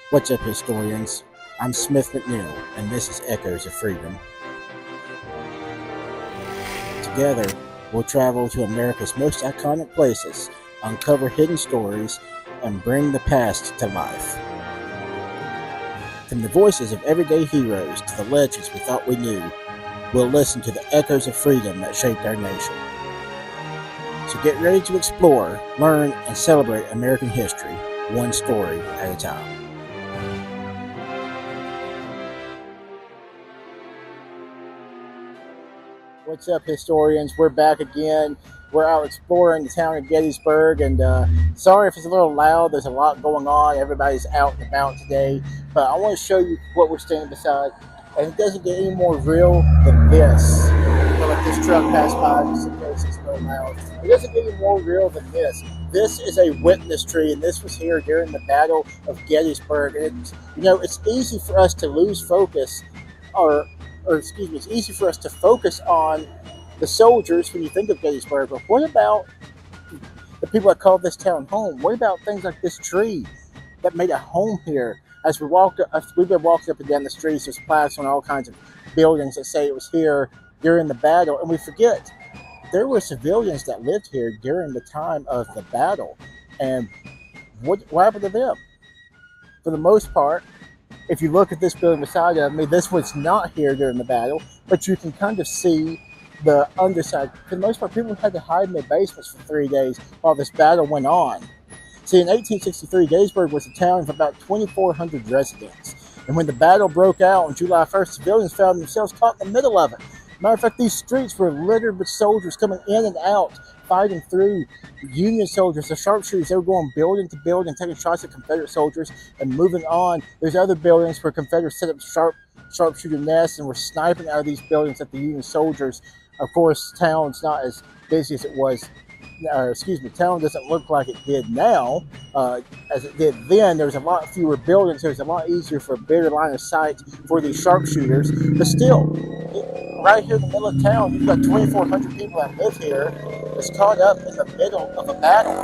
What's up, historians? I'm Smith McNeill, and this is Echoes of Freedom. Together, we'll travel to America's most iconic places, uncover hidden stories, and bring the past to life. From the voices of everyday heroes to the legends we thought we knew, we'll listen to the echoes of freedom that shaped our nation. So get ready to explore, learn, and celebrate American history, one story at a time. What's up, historians? We're back again. We're out exploring the town of Gettysburg, and sorry if it's a little loud. There's a lot going on. Everybody's out and about today, but I want to show you what we're standing beside, and it doesn't get any more real than this. But like this truck passed by, just in case it's a little loud. It doesn't get any more real than this. This is a witness tree, and this was here during the Battle of Gettysburg. And it's easy for us to lose focus, it's easy for us to focus on the soldiers when you think of Gettysburg, but what about the people that call this town home? What about things like this tree that made a home here? As we've been walking up and down the streets, there's plaques on all kinds of buildings that say it was here during the battle, and we forget there were civilians that lived here during the time of the battle, and what happened to them? For the most part, if you look at this building beside me, this was not here during the battle, but you can kind of see the underside. For the most part, people had to hide in their basements for 3 days while this battle went on. See, in 1863, Gettysburg was a town of about 2,400 residents. And when the battle broke out on July 1st, civilians found themselves caught in the middle of it. Matter of fact, these streets were littered with soldiers coming in and out, fighting through Union soldiers, the sharpshooters. They were going building to building, taking shots at Confederate soldiers and moving on. There's other buildings where Confederates set up sharpshooter nests and were sniping out of these buildings at the Union soldiers. Of course, town's not as busy as it was. Town doesn't look like it did now, as it did then. There's a lot fewer buildings. It was a lot easier for a bigger line of sight for these sharpshooters. But still, right here in the middle of town, you've got 2,400 people that live here. It's caught up in the middle of a battle.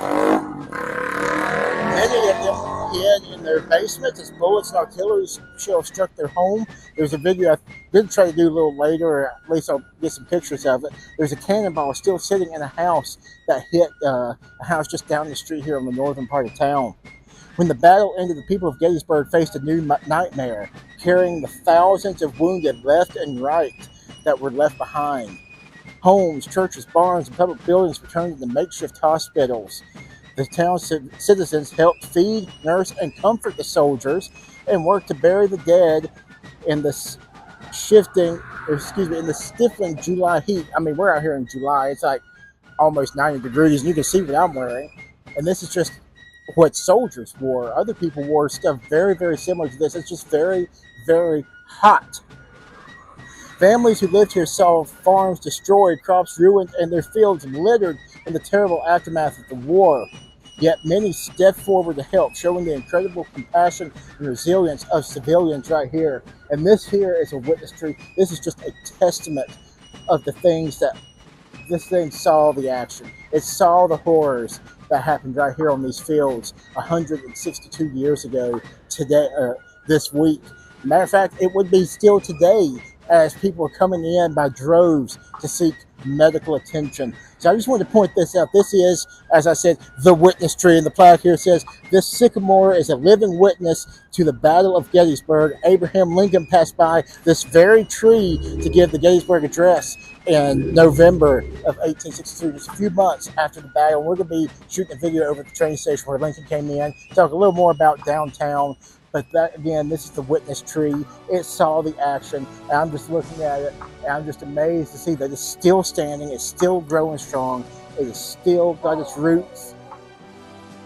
Many of them hid in their basements as bullets and artillery shells struck their home. There's a video I did try to do a little later, or at least I'll get some pictures of it. There's a cannonball still sitting in a house that hit a house just down the street here in the northern part of town. When the battle ended, the people of Gettysburg faced a new nightmare, carrying the thousands of wounded left and right that were left behind. Homes, churches, barns, and public buildings were turned into makeshift hospitals. The town's citizens helped feed, nurse, and comfort the soldiers, and worked to bury the dead in the stifling July heat. I mean, we're out here in July. It's like almost 90 degrees, and you can see what I'm wearing. And this is just what soldiers wore. Other people wore stuff very, very similar to this. It's just very, very hot. Families who lived here saw farms destroyed, crops ruined, and their fields littered in the terrible aftermath of the war. Yet many stepped forward to help, showing the incredible compassion and resilience of civilians right here. And this here is a witness tree. This is just a testament of the things that this thing saw the action. It saw the horrors that happened right here on these fields 162 years ago today, this week. Matter of fact, it would be still today as people are coming in by droves to seek medical attention. So I just wanted to point this out. This is, as I said, the witness tree, and the plaque here says, "This sycamore is a living witness to the Battle of Gettysburg. Abraham Lincoln passed by this very tree to give the Gettysburg Address in November of 1863, just a few months after the battle." We're going to be shooting a video over at the train station where Lincoln came in, talk a little more about downtown. But that, again, this is the witness tree. It saw the action, and I'm just looking at it, and I'm just amazed to see that it's still standing, it's still growing strong, it has still got its roots,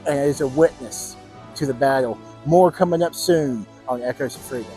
and it is a witness to the battle. More coming up soon on Echoes of Freedom.